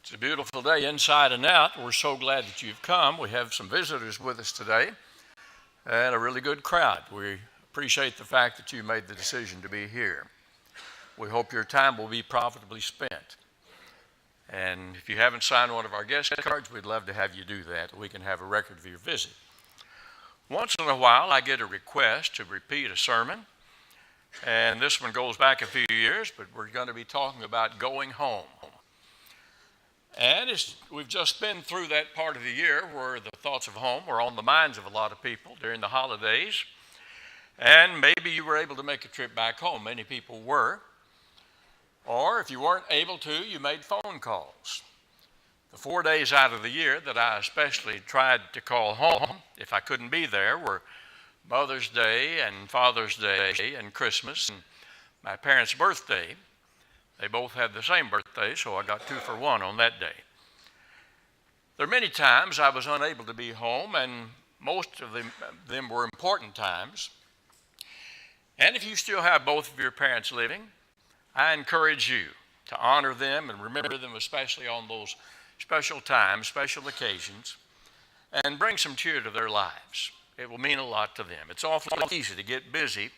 It's a beautiful day inside and out. We're so glad that you've come. We have some visitors with us today and a really good crowd. We appreciate the fact that you made the decision to be here. We hope your time will be profitably spent. And if you haven't signed one of our guest cards, we'd love to have you do that. We can have a record of your visit. Once in a while, I get a request to repeat a sermon. And this one goes back a few years, but we're going to be talking about going home. And we've just been through that part of the year where the thoughts of home were on the minds of a lot of people during the holidays. And maybe you were able to make a trip back home. Many people were. Or if you weren't able to, you made phone calls. The 4 days out of the year that I especially tried to call home, if I couldn't be there, were Mother's Day and Father's Day and Christmas and my parents' birthday. They both had the same birthday, so I got 2 for 1 on that day. There are many times I was unable to be home, and most of them were important times. And if you still have both of your parents living, I encourage you to honor them and remember them, especially on those special times, special occasions, and bring some cheer to their lives. It will mean a lot to them. It's awfully easy to get busy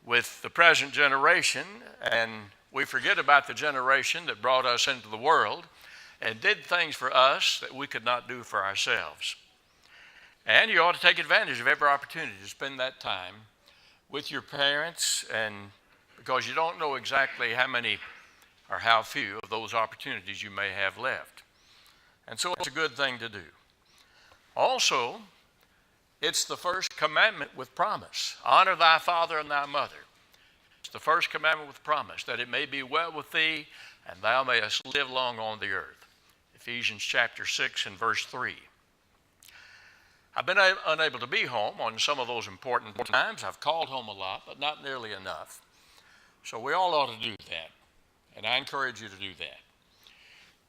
with the present generation, and we forget about the generation that brought us into the world and did things for us that we could not do for ourselves. And you ought to take advantage of every opportunity to spend that time with your parents, and because you don't know exactly how many or how few of those opportunities you may have left. And so it's a good thing to do. Also, it's the first commandment with promise. Honor thy father and thy mother. It's the first commandment with promise, that it may be well with thee, and thou mayest live long on the earth. Ephesians chapter 6 and verse 3. I've been unable to be home on some of those important times. I've called home a lot, but not nearly enough. So we all ought to do that, and I encourage you to do that.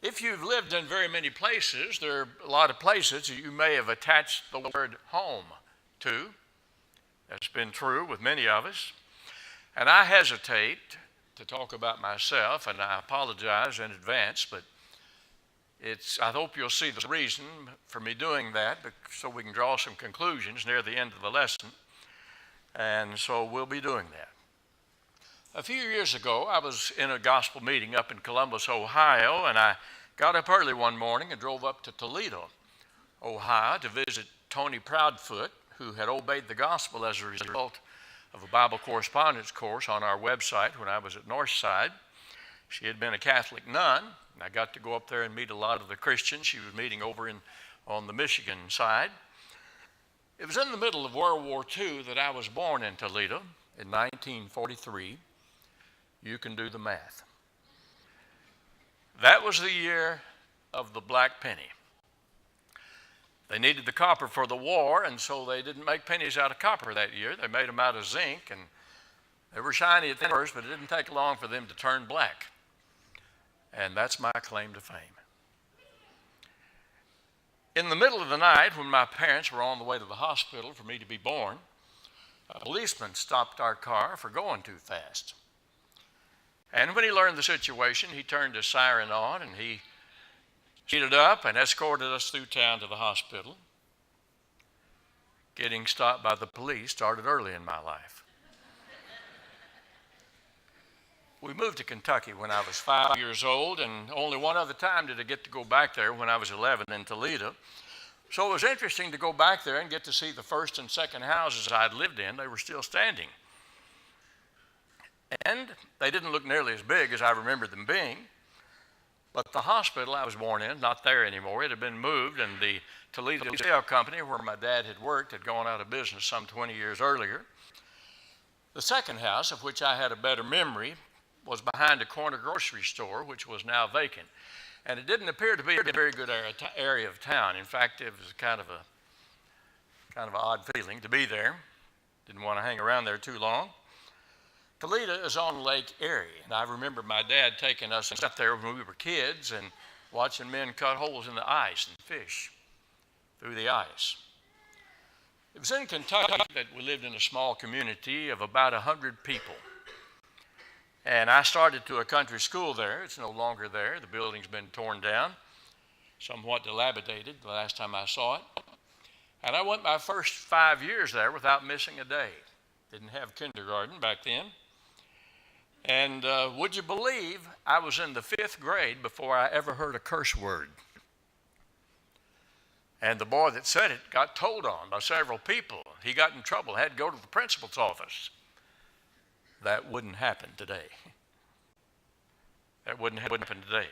If you've lived in very many places, there are a lot of places that you may have attached the word home to. That's been true with many of us. And I hesitate to talk about myself, and I apologize in advance, but I hope you'll see the reason for me doing that, so we can draw some conclusions near the end of the lesson. And so we'll be doing that. A few years ago, I was in a gospel meeting up in Columbus, Ohio, and I got up early one morning and drove up to Toledo, Ohio, to visit Tony Proudfoot, who had obeyed the gospel as a result of a Bible correspondence course on our website when I was at Northside. She had been a Catholic nun, and I got to go up there and meet a lot of the Christians she was meeting over on the Michigan side. It was in the middle of World War II that I was born in Toledo in 1943. You can do the math. That was the year of the black penny. They needed the copper for the war, and so they didn't make pennies out of copper that year. They made them out of zinc, and they were shiny at first, but it didn't take long for them to turn black. And that's my claim to fame. In the middle of the night, when my parents were on the way to the hospital for me to be born, a policeman stopped our car for going too fast. And when he learned the situation, he turned his siren on, and he speeded up and escorted us through town to the hospital. Getting stopped by the police started early in my life. We moved to Kentucky when I was 5 years old, and only one other time did I get to go back there, when I was 11 in Toledo. So it was interesting to go back there and get to see the first and second houses I'd lived in. They were still standing. And they didn't look nearly as big as I remember them being. But the hospital I was born in, not there anymore. It had been moved, and the Toledo Jail Company, where my dad had worked, had gone out of business some 20 years earlier. The second house, of which I had a better memory, was behind a corner grocery store, which was now vacant. And it didn't appear to be a very good area of town. In fact, it was kind of an odd feeling to be there. Didn't want to hang around there too long. Toledo is on Lake Erie, and I remember my dad taking us up there when we were kids and watching men cut holes in the ice and fish through the ice. It was in Kentucky that we lived in a small community of about 100 people. And I started to a country school there. It's no longer there. The building's been torn down, somewhat dilapidated the last time I saw it. And I went my first 5 years there without missing a day. Didn't have kindergarten back then. And would you believe I was in the 5th grade before I ever heard a curse word? And the boy that said it got told on by several people. He got in trouble, had to go to the principal's office. That wouldn't happen today. That wouldn't happen today.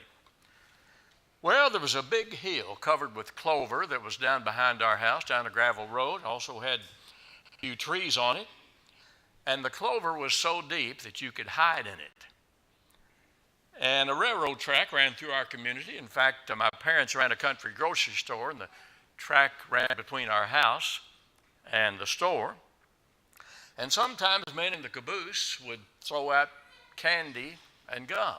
Well, there was a big hill covered with clover that was down behind our house, down a gravel road. Also had a few trees on it. And the clover was so deep that you could hide in it. And a railroad track ran through our community. In fact, my parents ran a country grocery store, and the track ran between our house and the store. And sometimes men in the caboose would throw out candy and gum.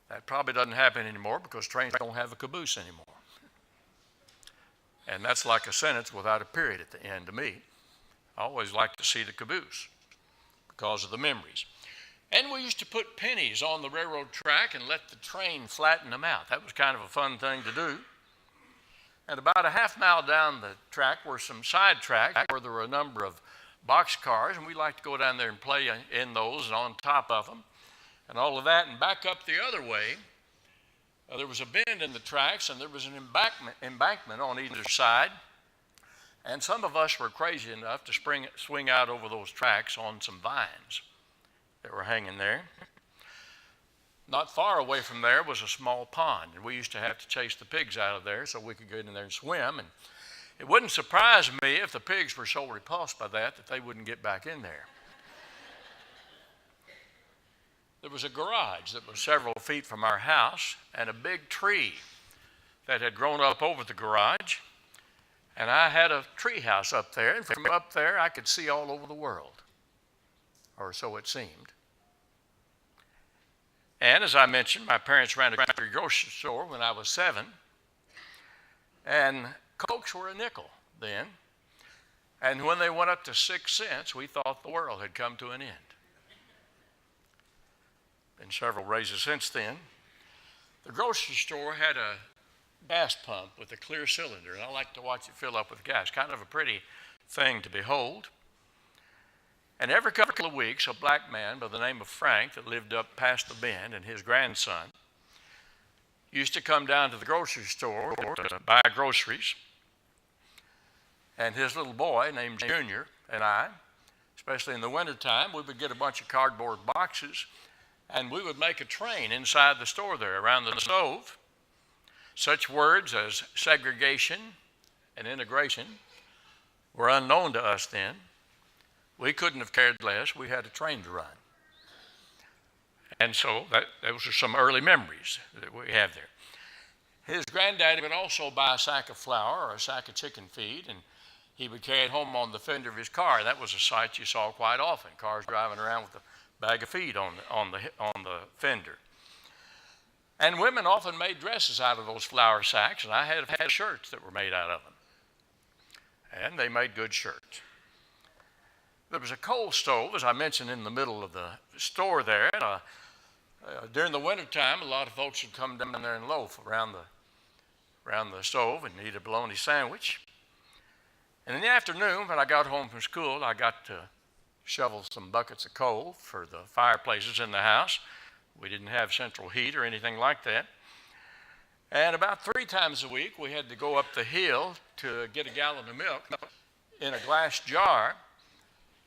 That probably doesn't happen anymore because trains don't have a caboose anymore. And that's like a sentence without a period at the end to me. I always like to see the caboose because of the memories. And we used to put pennies on the railroad track and let the train flatten them out. That was kind of a fun thing to do. And about a half mile down the track were some side tracks where there were a number of box cars, and we liked to go down there and play in those and on top of them and all of that. And back up the other way, there was a bend in the tracks, and there was an embankment on either side. And some of us were crazy enough to swing out over those tracks on some vines that were hanging there. Not far away from there was a small pond, and we used to have to chase the pigs out of there so we could get in there and swim. And it wouldn't surprise me if the pigs were so repulsed by that they wouldn't get back in there. There was a garage that was several feet from our house and a big tree that had grown up over the garage. And I had a tree house up there, and from up there I could see all over the world, or so it seemed. And as I mentioned, my parents ran a country grocery store when I was 7, and Cokes were a nickel then. And when they went up to 6 cents, we thought the world had come to an end. Been several raises since then. The grocery store had a gas pump with a clear cylinder, and I like to watch it fill up with gas. Kind of a pretty thing to behold. And every couple of weeks, a black man by the name of Frank that lived up past the bend, and his grandson used to come down to the grocery store to buy groceries. And his little boy named Junior and I, especially in the wintertime, we would get a bunch of cardboard boxes, and we would make a train inside the store there around the stove. Such words as segregation and integration were unknown to us then. We couldn't have cared less. We had a train to run. And so those are some early memories that we have there. His granddaddy would also buy a sack of flour or a sack of chicken feed, and he would carry it home on the fender of his car. That was a sight you saw quite often, cars driving around with a bag of feed on the fender. And women often made dresses out of those flour sacks, and I have had shirts that were made out of them. And they made good shirts. There was a coal stove, as I mentioned, in the middle of the store there. And, during the wintertime, a lot of folks would come down there and loaf around the stove and eat a bologna sandwich. And in the afternoon, when I got home from school, I got to shovel some buckets of coal for the fireplaces in the house. We didn't have central heat or anything like that. And about 3 times a week, we had to go up the hill to get a gallon of milk in a glass jar.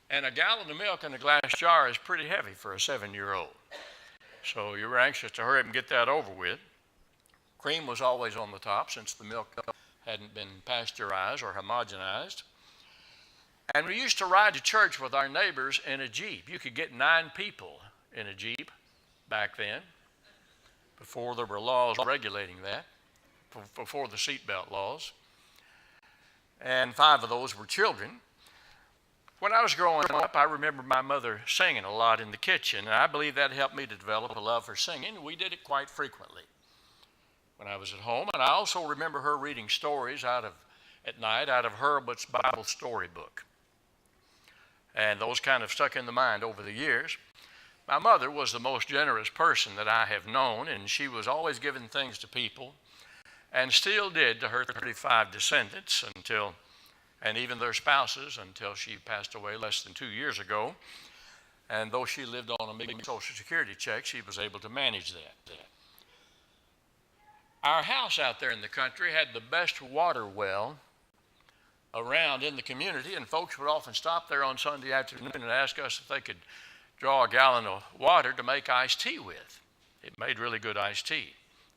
And a gallon of milk in a glass jar is pretty heavy for a 7-year-old. So you were anxious to hurry up and get that over with. Cream was always on the top since the milk hadn't been pasteurized or homogenized. And we used to ride to church with our neighbors in a Jeep. You could get 9 people in a Jeep back then, before there were laws regulating that, before the seatbelt laws. And 5 of those were children. When I was growing up, I remember my mother singing a lot in the kitchen, and I believe that helped me to develop a love for singing. We did it quite frequently when I was at home. And I also remember her reading stories at night out of Hurlbut's Bible storybook. And those kind of stuck in the mind over the years. My mother was the most generous person that I have known, and she was always giving things to people, and still did to her 35 descendants and even their spouses until she passed away less than 2 years ago. And though she lived on a big Social Security check, she was able to manage that. Our house out there in the country had the best water well around in the community, and folks would often stop there on Sunday afternoon and ask us if they could draw a gallon of water to make iced tea with. It made really good iced tea.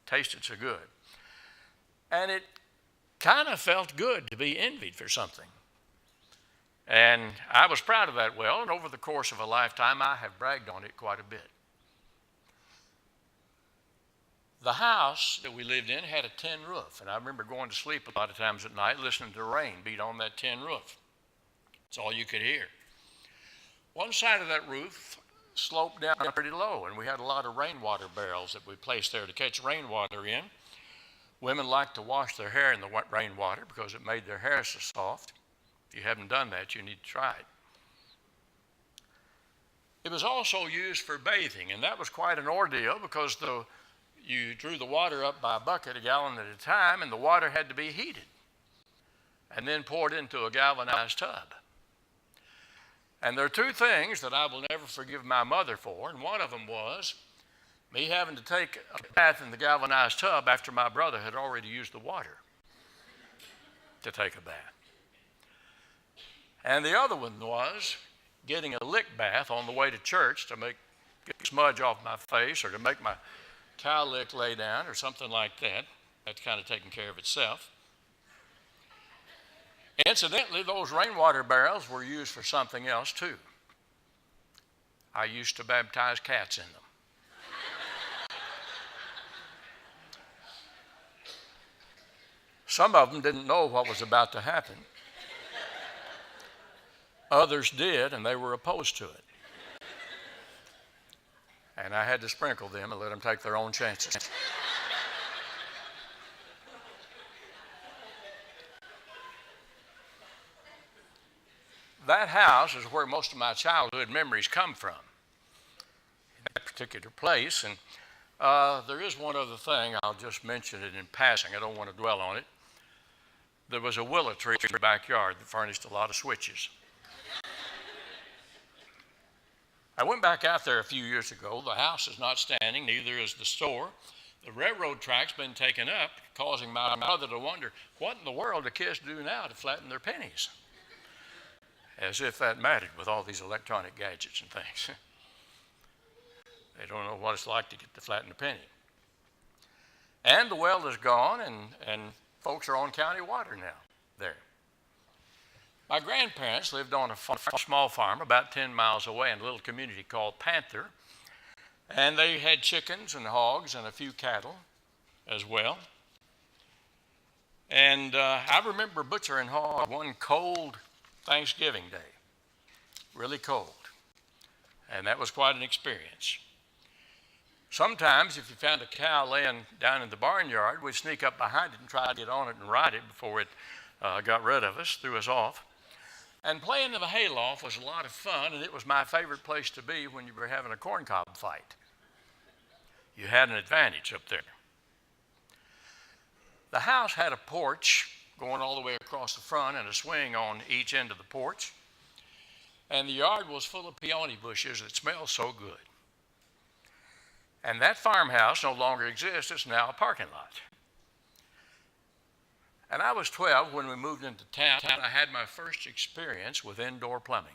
Tasted so good. And it kind of felt good to be envied for something. And I was proud of that well, and over the course of a lifetime, I have bragged on it quite a bit. The house that we lived in had a tin roof, and I remember going to sleep a lot of times at night listening to rain beat on that tin roof. It's all you could hear. One side of that roof sloped down pretty low, and we had a lot of rainwater barrels that we placed there to catch rainwater in. Women liked to wash their hair in the rainwater because it made their hair so soft. If you haven't done that, you need to try it. It was also used for bathing, and that was quite an ordeal because you drew the water up by a bucket, a gallon at a time, and the water had to be heated and then poured into a galvanized tub. And there are two things that I will never forgive my mother for, and one of them was me having to take a bath in the galvanized tub after my brother had already used the water to take a bath. And the other one was getting a lick bath on the way to church to get smudge off my face or to make my cow lick lay down or something like that. That's kind of taking care of itself. Incidentally, those rainwater barrels were used for something else too. I used to baptize cats in them. Some of them didn't know what was about to happen. Others did, and they were opposed to it. And I had to sprinkle them and let them take their own chances. That house is where most of my childhood memories come from, that particular place. And there is one other thing, I'll just mention it in passing. I don't want to dwell on it. There was a willow tree in the backyard that furnished a lot of switches. I went back out there a few years ago. The house is not standing, neither is the store. The railroad track's been taken up, causing my mother to wonder, what in the world do kids do now to flatten their pennies? As if that mattered with all these electronic gadgets and things. They don't know what it's like to get to flatten a penny. And the well is gone, and folks are on county water now there. My grandparents lived on a small farm about 10 miles away in a little community called Panther, and they had chickens and hogs and a few cattle as well. And I remember butchering hog one cold Thanksgiving day, really cold, and that was quite an experience. Sometimes if you found a cow laying down in the barnyard, we'd sneak up behind it and try to get on it and ride it before it got rid of us, threw us off. And playing in the hayloft was a lot of fun, and it was my favorite place to be when you were having a corncob fight. You had an advantage up there. The house had a porch going all the way across the front and a swing on each end of the porch. And the yard was full of peony bushes that smelled so good. And that farmhouse no longer exists. It's now a parking lot. And I was 12 when we moved into town. I had my first experience with indoor plumbing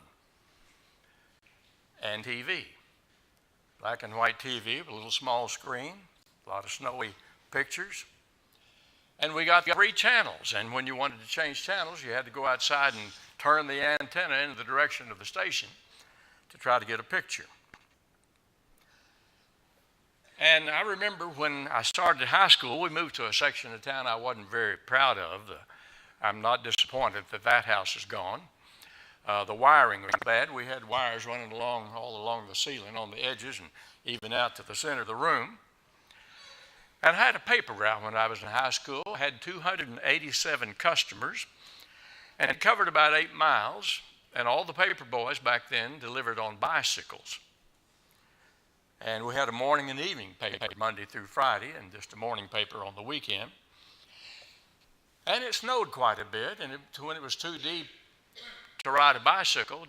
and TV. Black and white TV with a little small screen, a lot of snowy pictures. And we got 3 channels, and when you wanted to change channels, you had to go outside and turn the antenna in the direction of the station to try to get a picture. And I remember when I started high school, we moved to a section of town I wasn't very proud of. I'm not disappointed that that house is gone. The wiring was bad. We had wires running all along the ceiling on the edges and even out to the center of the room. And I had a paper route when I was in high school. I had 287 customers, and it covered about 8 miles, and all the paper boys back then delivered on bicycles. And we had a morning and evening paper Monday through Friday and just a morning paper on the weekend. And it snowed quite a bit, and when it was too deep to ride a bicycle,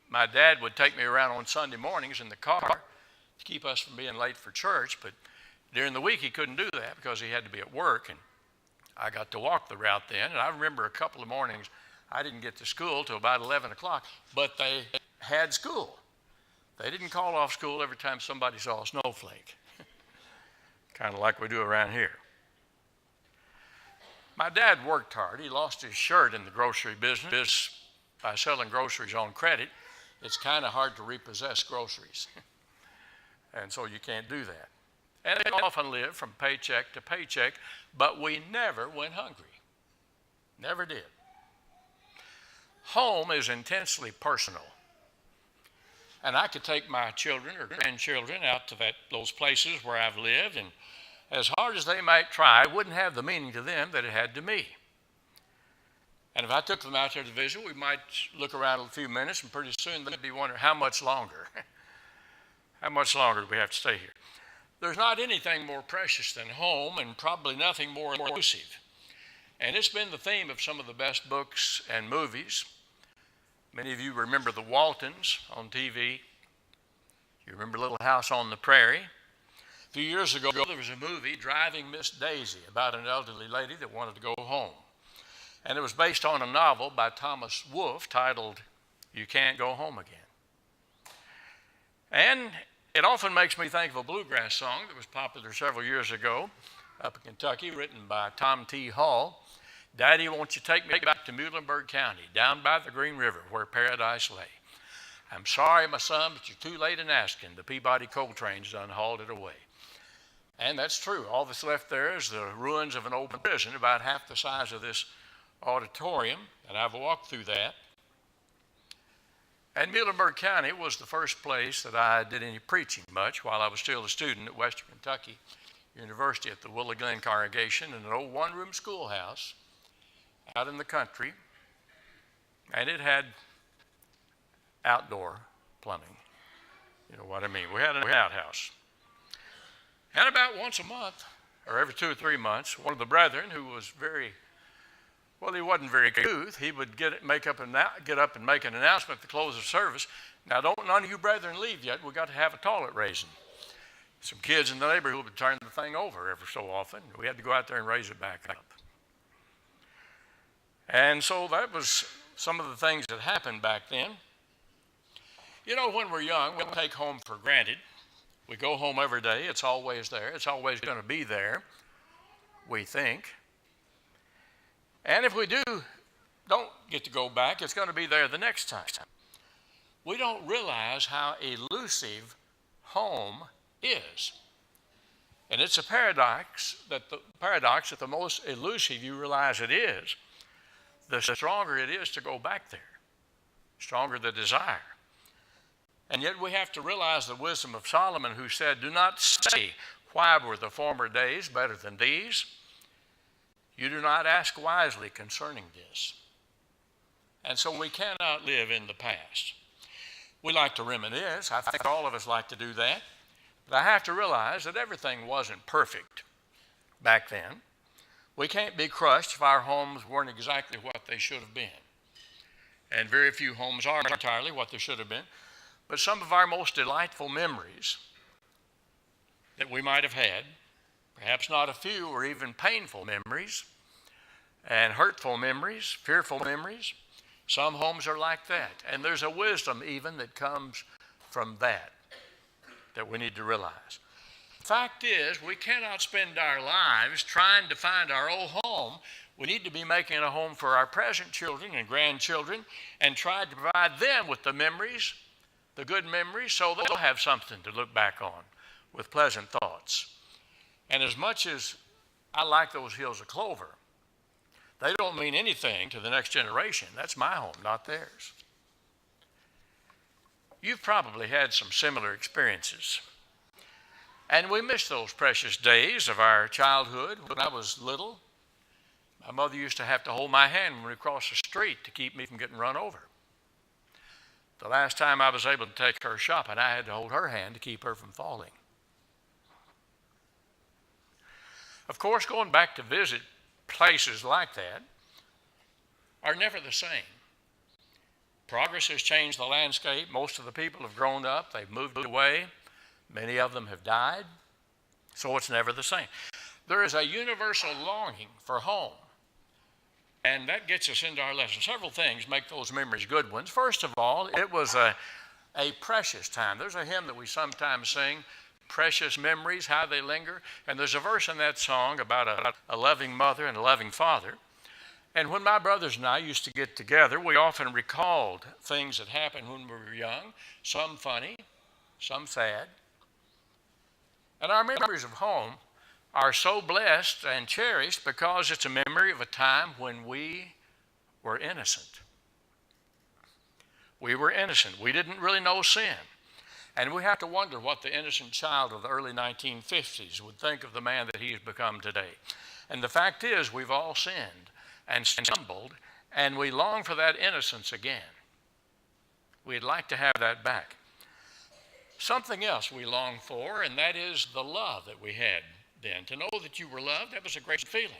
my dad would take me around on Sunday mornings in the car to keep us from being late for church, but during the week he couldn't do that because he had to be at work, and I got to walk the route then. And I remember a couple of mornings I didn't get to school till about 11 o'clock, but they had school. They didn't call off school every time somebody saw a snowflake, kind of like we do around here. My dad worked hard. He lost his shirt in the grocery business by selling groceries on credit. It's kind of hard to repossess groceries, and so you can't do that. And they often lived from paycheck to paycheck, but we never went hungry. Never did. Home is intensely personal. And I could take my children or grandchildren out to those places where I've lived, and as hard as they might try, it wouldn't have the meaning to them that it had to me. And if I took them out there to visit, we might look around a few minutes, and pretty soon they'd be wondering, how much longer? How much longer do we have to stay here? There's not anything more precious than home, and probably nothing more elusive. And it's been the theme of some of the best books and movies. Many of you remember The Waltons on TV. You remember Little House on the Prairie. A few years ago, there was a movie, Driving Miss Daisy, about an elderly lady that wanted to go home. And it was based on a novel by Thomas Wolfe titled, You Can't Go Home Again. And it often makes me think of a bluegrass song that was popular several years ago up in Kentucky, written by Tom T. Hall. Daddy, won't you take me back to Muhlenberg County, down by the Green River where paradise lay? I'm sorry, my son, but you're too late in asking. The Peabody coal train's done hauled it away. And that's true. All that's left there is the ruins of an old prison, about half the size of this auditorium, and I've walked through that. And Muhlenberg County was the first place that I did any preaching much while I was still a student at Western Kentucky University at the Willow Glen congregation in an old one-room schoolhouse out in the country, and it had outdoor plumbing. You know what I mean? We had an outhouse. And about once a month, or every 2 or 3 months, one of the brethren who was he wasn't very couth, he would get up and make an announcement at the close of service. Now, don't none of you brethren leave yet. We've got to have a toilet raising. Some kids in the neighborhood would turn the thing over every so often. We had to go out there and raise it back up. And so that was some of the things that happened back then. You know, when we're young, we take home for granted. We go home every day. It's always there. It's always going to be there, we think. And if we don't get to go back, it's going to be there the next time. We don't realize how elusive home is. And it's a paradox that the most elusive you realize it is, the stronger it is to go back there, stronger the desire. And yet we have to realize the wisdom of Solomon, who said, do not say, why were the former days better than these? You do not ask wisely concerning this. And so we cannot live in the past. We like to reminisce. I think all of us like to do that. But I have to realize that everything wasn't perfect back then. We can't be crushed if our homes weren't exactly what they should have been. And very few homes are entirely what they should have been. But some of our most delightful memories that we might have had, perhaps not a few or even painful memories, and hurtful memories, fearful memories, some homes are like that. And there's a wisdom even that comes from that we need to realize. The fact is, we cannot spend our lives trying to find our old home. We need to be making a home for our present children and grandchildren and try to provide them with the memories, the good memories, so they'll have something to look back on with pleasant thoughts. And as much as I like those hills of clover, they don't mean anything to the next generation. That's my home, not theirs. You've probably had some similar experiences. And we miss those precious days of our childhood. When I was little, my mother used to have to hold my hand when we crossed the street to keep me from getting run over. The last time I was able to take her shopping, I had to hold her hand to keep her from falling. Of course, going back to visit places like that are never the same. Progress has changed the landscape. Most of the people have grown up. They've moved away. Many of them have died. So it's never the same. There is a universal longing for home. And that gets us into our lesson. Several things make those memories good ones. First of all, it was a precious time. There's a hymn that we sometimes sing, Precious Memories, How They Linger. And there's a verse in that song about a loving mother and a loving father. And when my brothers and I used to get together, we often recalled things that happened when we were young, some funny, some sad. And our memories of home are so blessed and cherished because it's a memory of a time when we were innocent. We were innocent. We didn't really know sin. And we have to wonder what the innocent child of the early 1950s would think of the man that he has become today. And the fact is, we've all sinned and stumbled, and we long for that innocence again. We'd like to have that back. Something else we long for, and that is the love that we had then. To know that you were loved, that was a great feeling.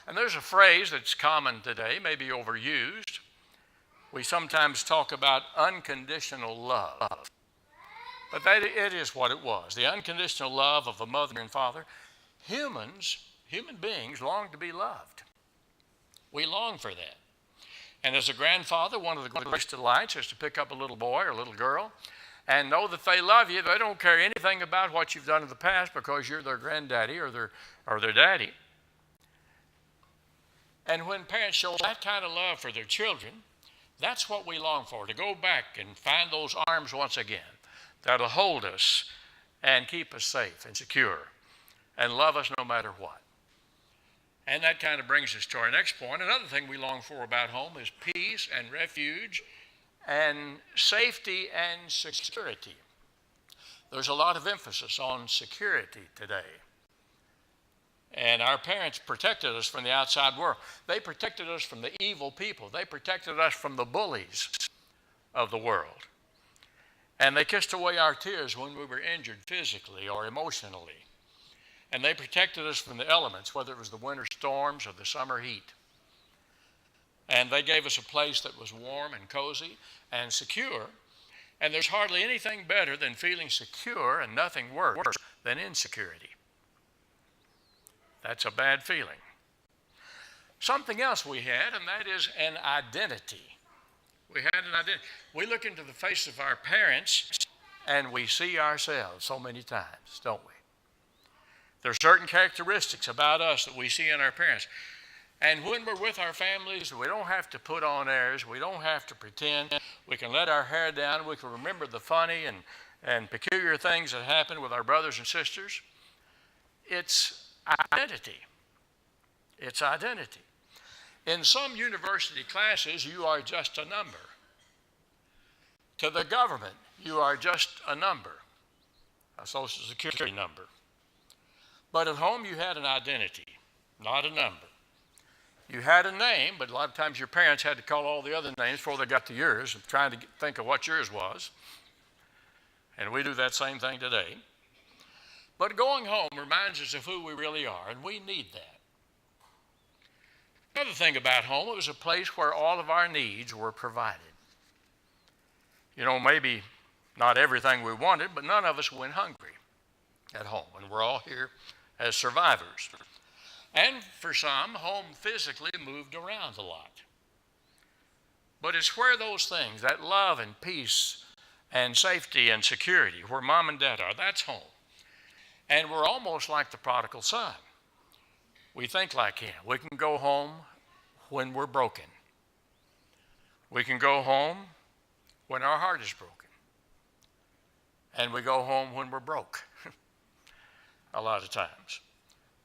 And there's a phrase that's common today, maybe overused. We sometimes talk about unconditional love. But it is what it was, the unconditional love of a mother and father. Human beings long to be loved. We long for that. And as a grandfather, one of the greatest delights is to pick up a little boy or a little girl and know that they love you. They don't care anything about what you've done in the past because you're their granddaddy or their daddy. And when parents show that kind of love for their children, that's what we long for, to go back and find those arms once again that'll hold us and keep us safe and secure and love us no matter what. And that kind of brings us to our next point. Another thing we long for about home is peace and refuge and safety and security. There's a lot of emphasis on security today. And our parents protected us from the outside world. They protected us from the evil people. They protected us from the bullies of the world. And they kissed away our tears when we were injured physically or emotionally. And they protected us from the elements, whether it was the winter storms or the summer heat. And they gave us a place that was warm and cozy and secure. And there's hardly anything better than feeling secure and nothing worse than insecurity. That's a bad feeling. Something else we had, and that is an identity. We had an identity. We look into the face of our parents and we see ourselves so many times, don't we? There are certain characteristics about us that we see in our parents. And when we're with our families, we don't have to put on airs. We don't have to pretend. We can let our hair down. We can remember the funny and peculiar things that happen with our brothers and sisters. It's identity. It's identity. In some university classes, you are just a number. To the government, you are just a number, a social security number. But at home, you had an identity, not a number. You had a name, but a lot of times your parents had to call all the other names before they got to yours, trying to think of what yours was. And we do that same thing today. But going home reminds us of who we really are, and we need that. Another thing about home, it was a place where all of our needs were provided. You know, maybe not everything we wanted, but none of us went hungry at home, and we're all here as survivors. And for some, home physically moved around a lot. But it's where those things, that love and peace and safety and security, where mom and dad are, that's home. And we're almost like the prodigal son. We think like him. We can go home when we're broken. We can go home when our heart is broken. And we go home when we're broke. A lot of times.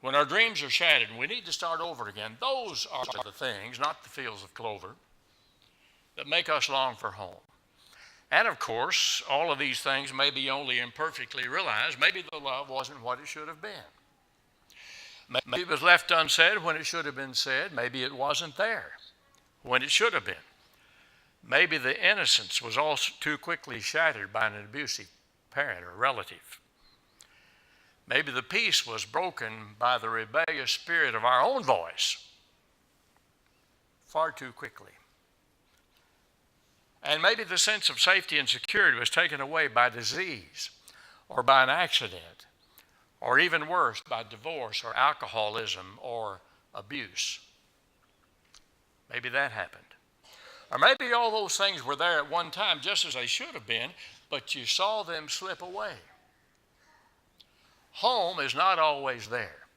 When our dreams are shattered and we need to start over again, those are the things, not the fields of clover, that make us long for home. And of course, all of these things may be only imperfectly realized. Maybe the love wasn't what it should have been. Maybe it was left unsaid when it should have been said. Maybe it wasn't there when it should have been. Maybe the innocence was all too quickly shattered by an abusive parent or relative. Maybe the peace was broken by the rebellious spirit of our own voice far too quickly. And maybe the sense of safety and security was taken away by disease or by an accident, or even worse, by divorce or alcoholism or abuse. Maybe that happened. Or maybe all those things were there at one time just as they should have been, but you saw them slip away. Home is not always there.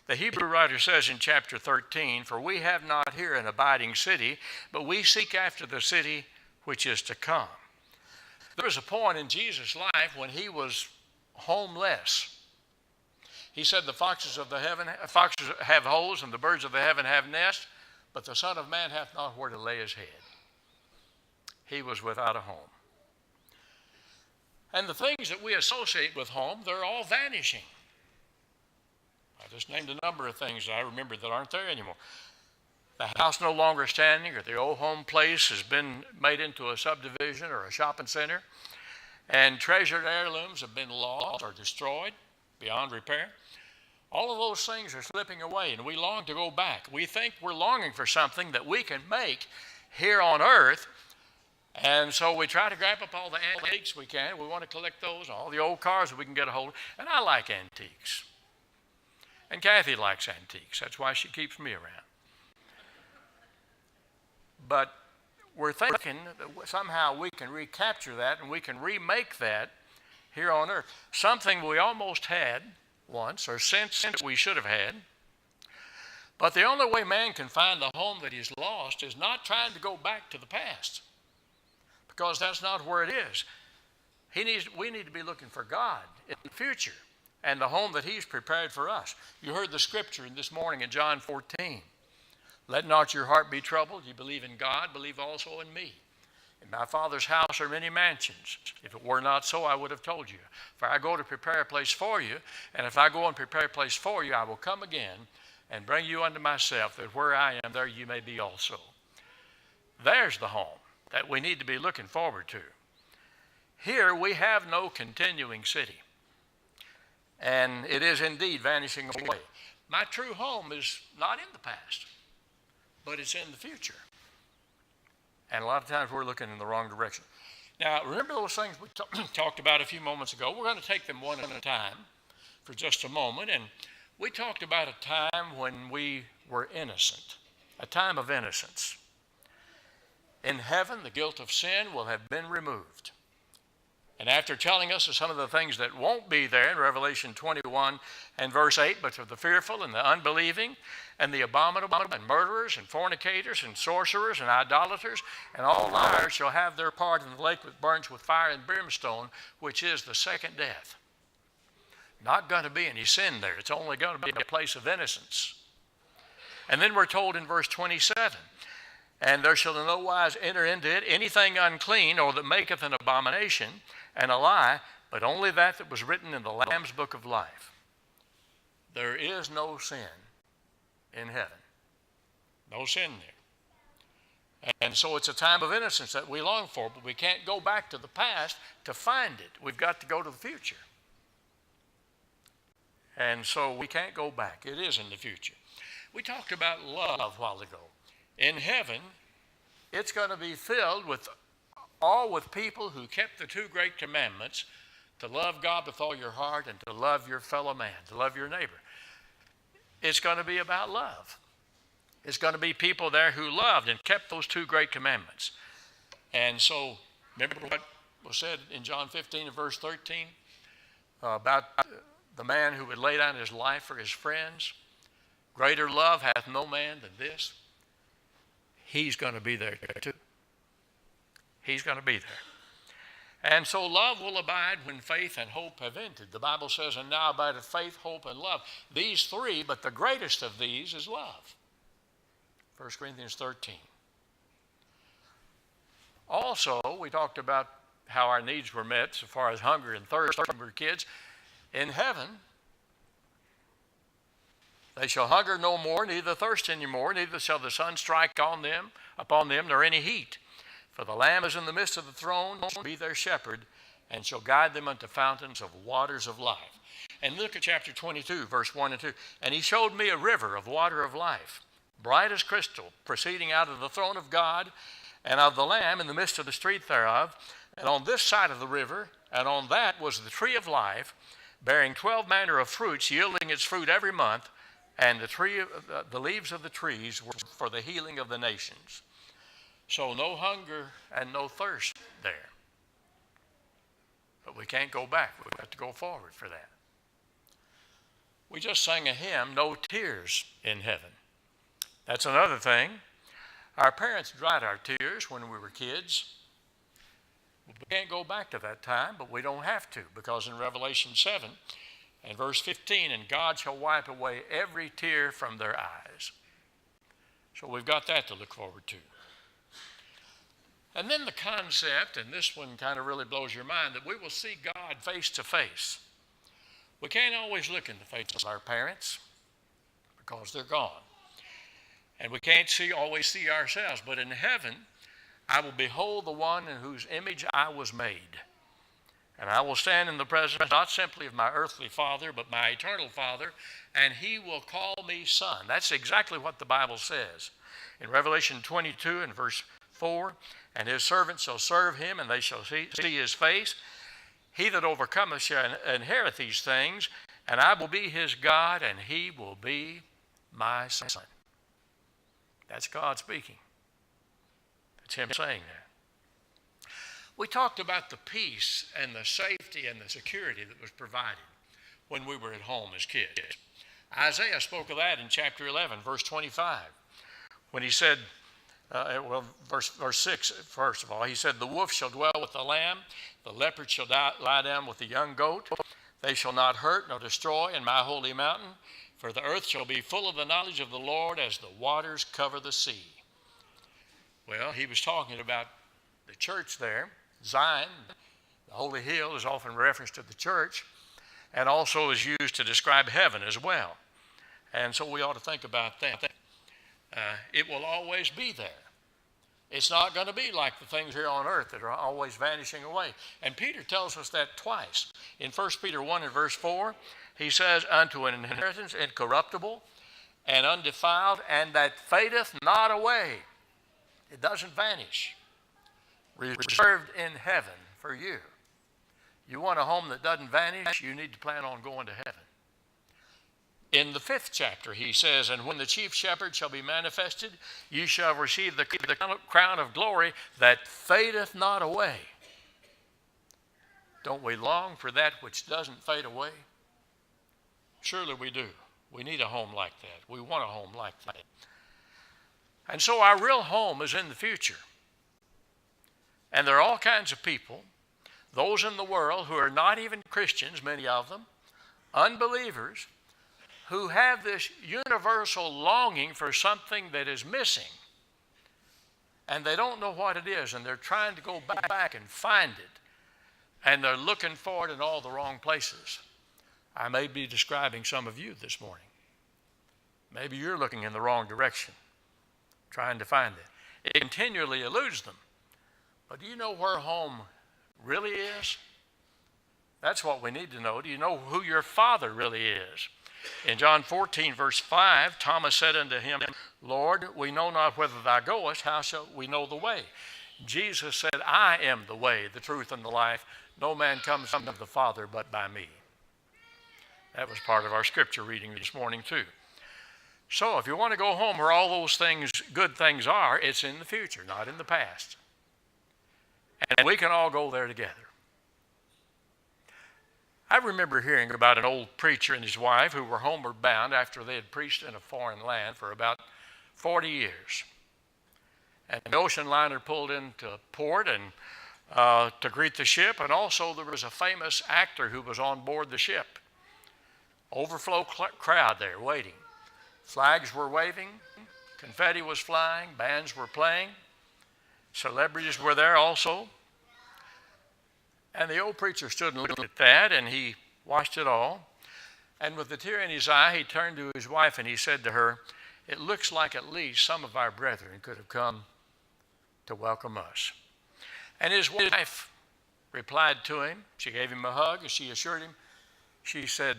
The Hebrew writer says in chapter 13, "For we have not here an abiding city, but we seek after the city which is to come." There was a point in Jesus' life when he was homeless. He said, "The foxes have holes, and the birds of the heaven have nests, but the Son of Man hath not where to lay his head." He was without a home. And the things that we associate with home, they're all vanishing. I just named a number of things that I remember that aren't there anymore. The house no longer standing, or the old home place has been made into a subdivision or a shopping center, and treasured heirlooms have been lost or destroyed beyond repair. All of those things are slipping away, and we long to go back. We think we're longing for something that we can make here on earth, and so we try to grab up all the antiques we can. We want to collect those, all the old cars that we can get a hold of. And I like antiques. And Kathy likes antiques. That's why she keeps me around. But we're thinking that somehow we can recapture that and we can remake that here on earth. Something we almost had once, or since we should have had. But the only way man can find the home that he's lost is not trying to go back to the past, because that's not where it is. We need to be looking for God in the future and the home that he's prepared for us. You heard the scripture this morning in John 14. "Let not your heart be troubled. You believe in God, believe also in me. In my Father's house are many mansions. If it were not so, I would have told you. For I go to prepare a place for you, and if I go and prepare a place for you, I will come again and bring you unto myself, that where I am, there you may be also." There's the home that we need to be looking forward to. Here we have no continuing city, and it is indeed vanishing away. My true home is not in the past, but it's in the future. And a lot of times we're looking in the wrong direction. Now, remember those things we talked about a few moments ago? We're going to take them one at a time for just a moment. And we talked about a time when we were innocent, a time of innocence. In heaven, the guilt of sin will have been removed. And after telling us of some of the things that won't be there in Revelation 21 and verse 8, but of the fearful and the unbelieving and the abominable and murderers and fornicators and sorcerers and idolaters and all liars shall have their part in the lake that burns with fire and brimstone, which is the second death. Not going to be any sin there. It's only going to be a place of innocence. And then we're told in verse 27, "And there shall in no wise enter into it anything unclean, or that maketh an abomination and a lie, but only that was written in the Lamb's book of life." There is no sin in heaven. No sin there. And so it's a time of innocence that we long for, but we can't go back to the past to find it. We've got to go to the future. And so we can't go back. It is in the future. We talked about love a while ago. In heaven, it's going to be filled with people who kept the two great commandments, to love God with all your heart and to love your fellow man, to love your neighbor. It's going to be about love. It's going to be people there who loved and kept those two great commandments. And so, remember what was said in John 15 and verse 13 about the man who would lay down his life for his friends? "Greater love hath no man than this." He's going to be there too. He's going to be there. And so love will abide when faith and hope have ended. The Bible says, "And now abideth faith, hope, and love." These three, but the greatest of these is love. 1 Corinthians 13. Also, we talked about how our needs were met so far as hunger and thirst when we were kids. In heaven, they shall hunger no more, neither thirst any more, neither shall the sun strike upon them, nor any heat. For the Lamb is in the midst of the throne, shall be their shepherd, and shall guide them unto fountains of waters of life. And look at chapter 22, verse 1 and 2. And he showed me a river of water of life, bright as crystal, proceeding out of the throne of God and of the Lamb in the midst of the street thereof. And on this side of the river, and on that was the tree of life, bearing 12 manner of fruits, yielding its fruit every month. And the leaves of the trees were for the healing of the nations. So no hunger and no thirst there. But we can't go back. We have to go forward for that. We just sang a hymn, No Tears in Heaven. That's another thing. Our parents dried our tears when we were kids. We can't go back to that time, but we don't have to, because in Revelation 7 and verse 15, and God shall wipe away every tear from their eyes. So we've got that to look forward to. And then the concept, and this one kind of really blows your mind, that we will see God face to face. We can't always look in the face of our parents because they're gone. And we can't always see ourselves. But in heaven, I will behold the one in whose image I was made. And I will stand in the presence not simply of my earthly father, but my eternal Father, and he will call me son. That's exactly what the Bible says. In Revelation 22 and verse 4, and his servants shall serve him, and they shall see his face. He that overcometh shall inherit these things, and I will be his God, and he will be my son. That's God speaking. That's him saying that. We talked about the peace and the safety and the security that was provided when we were at home as kids. Isaiah spoke of that in chapter 11, verse 25, when he said, verse 6, first of all, he said, the wolf shall dwell with the lamb, the leopard shall lie down with the young goat. They shall not hurt nor destroy in my holy mountain, for the earth shall be full of the knowledge of the Lord as the waters cover the sea. Well, he was talking about the church there, Zion. The holy hill is often referenced to the church, and also is used to describe heaven as well. And so we ought to think about that. It will always be there. It's not going to be like the things here on earth that are always vanishing away. And Peter tells us that twice. In 1 Peter 1 and verse 4, he says, unto an inheritance incorruptible and undefiled, and that fadeth not away. It doesn't vanish. Reserved in heaven for you. You want a home that doesn't vanish, you need to plan on going to heaven. In the 5th chapter, he says, and when the chief shepherd shall be manifested, you shall receive the crown of glory that fadeth not away. Don't we long for that which doesn't fade away? Surely we do. We need a home like that. We want a home like that. And so our real home is in the future. And there are all kinds of people, those in the world who are not even Christians, many of them, unbelievers, who have this universal longing for something that is missing. And they don't know what it is, and they're trying to go back and find it. And they're looking for it in all the wrong places. I may be describing some of you this morning. Maybe you're looking in the wrong direction, trying to find it. It continually eludes them. But do you know where home really is? That's what we need to know. Do you know who your Father really is? In John 14, verse 5, Thomas said unto him, Lord, we know not whither thou goest. How shall we know the way? Jesus said, I am the way, the truth, and the life. No man comes unto the Father but by me. That was part of our scripture reading this morning too. So if you want to go home where all those things, good things are, it's in the future, not in the past. And we can all go there together. I remember hearing about an old preacher and his wife who were homeward bound after they had preached in a foreign land for about 40 years. And the ocean liner pulled into port and to greet the ship, and also there was a famous actor who was on board the ship. Overflow crowd there waiting. Flags were waving, confetti was flying, bands were playing, celebrities were there also. And the old preacher stood and looked at that, and he watched it all. And with a tear in his eye, he turned to his wife and he said to her, it looks like at least some of our brethren could have come to welcome us. And his wife replied to him. She gave him a hug, and she assured him, she said,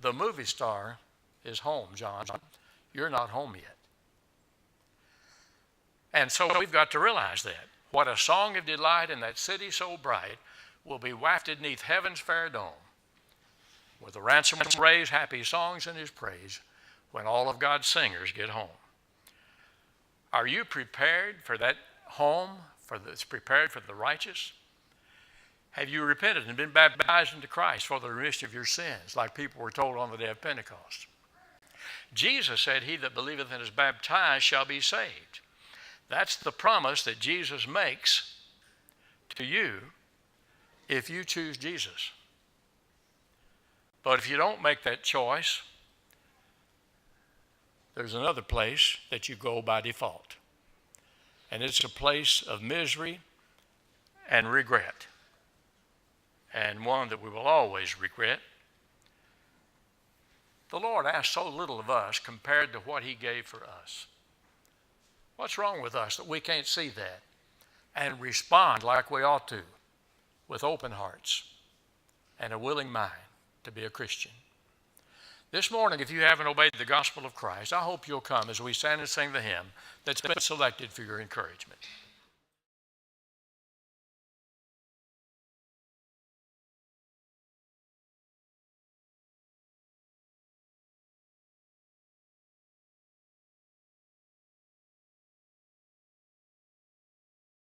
"The movie star is home, John. You're not home yet." And so we've got to realize that. What a song of delight in that city so bright will be wafted neath heaven's fair dome, with the ransom raised, happy songs in his praise, when all of God's singers get home. Are you prepared for that home that's prepared for the righteous? Have you repented and been baptized into Christ for the remission of your sins, like people were told on the day of Pentecost? Jesus said, "He that believeth and is baptized shall be saved." That's the promise that Jesus makes to you if you choose Jesus. But if you don't make that choice, there's another place that you go by default. And it's a place of misery and regret, and one that we will always regret. The Lord asks so little of us compared to what he gave for us. What's wrong with us that we can't see that and respond like we ought to, with open hearts and a willing mind to be a Christian? This morning, if you haven't obeyed the gospel of Christ, I hope you'll come as we stand and sing the hymn that's been selected for your encouragement.